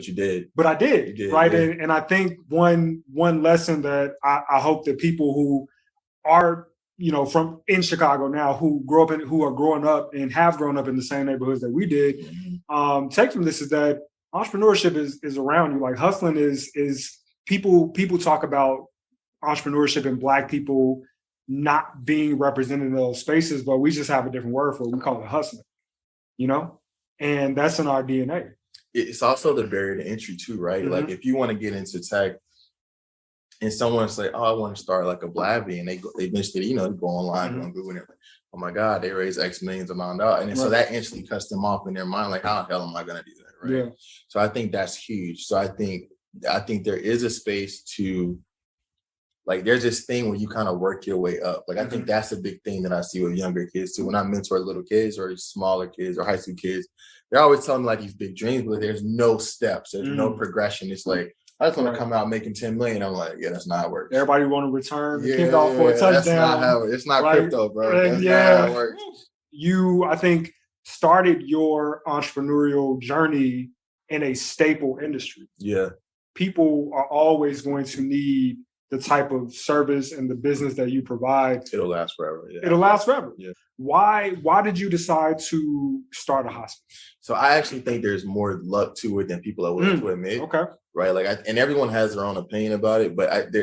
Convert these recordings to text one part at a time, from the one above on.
But you did. But I did, You did, right? yeah. And I think one lesson that I hope that people who are, from in Chicago now, who are growing up and have grown up in the same neighborhoods that we did, take from this is that entrepreneurship is around you. Like hustling is people talk about entrepreneurship and Black people not being represented in those spaces, but we just have a different word for it. We call it hustling, and that's in our DNA. It's also the barrier to entry too, right? Mm-hmm. Like if you want to get into tech and someone's like, oh, I want to start like a Blavy, and they eventually, they go online, go on Google, and they're like, oh my God, they raise X millions amount of dollars. And so that instantly cuts them off in their mind, like, how the hell am I going to do that? Right. Yeah. So I think that's huge. So I think there is a space to, like, there's this thing where you kind of work your way up. Like, I think that's a big thing that I see with younger kids too. When I mentor little kids or smaller kids or high school kids, they're always telling me like these big dreams, but there's no steps. There's no progression. It's like, I just want to come out making 10 million. I'm like, yeah, that's not how it works. Everybody want to return the kickoff for a touchdown. That's not how it's not crypto, bro. That's not how it works. You, I think, started your entrepreneurial journey in a staple industry. Yeah. People are always going to need the type of service and the business that you provide. It'll last forever. Yeah. It'll last forever. Yeah. Why did you decide to start a hospice? So I actually think there's more luck to it than people are willing to admit. Okay. Right. Like, and everyone has their own opinion about it, but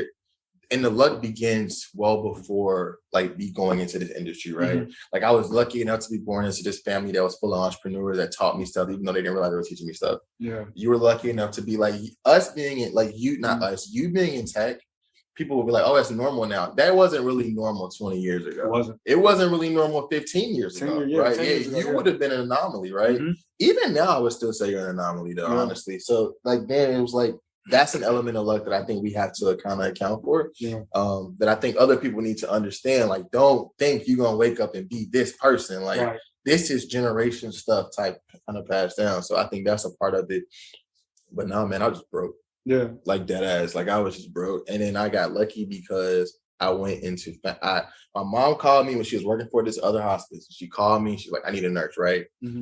and the luck begins well before like me going into this industry, right? Mm-hmm. Like I was lucky enough to be born into this family that was full of entrepreneurs that taught me stuff, even though they didn't realize they were teaching me stuff. Yeah. You were lucky enough to be like us being in, like you, not us, you being in tech. People will be like, oh, that's normal now. That wasn't really normal 20 years ago. It wasn't really normal 15 years ago, right? Yeah, you would have been an anomaly, right? Mm-hmm. Even now, I would still say you're an anomaly, though, honestly. So, like, then it was like, that's an element of luck that I think we have to kind of account for. Yeah. That I think other people need to understand. Like, don't think you're going to wake up and be this person. Like, this is generation stuff type kind of passed down. So I think that's a part of it. But no, man, I was just broke. Yeah. Like dead ass. Like I was just broke. And then I got lucky because I went into, my mom called me when she was working for this other hospice. She called me. She's like, I need a nurse, right? Mm-hmm.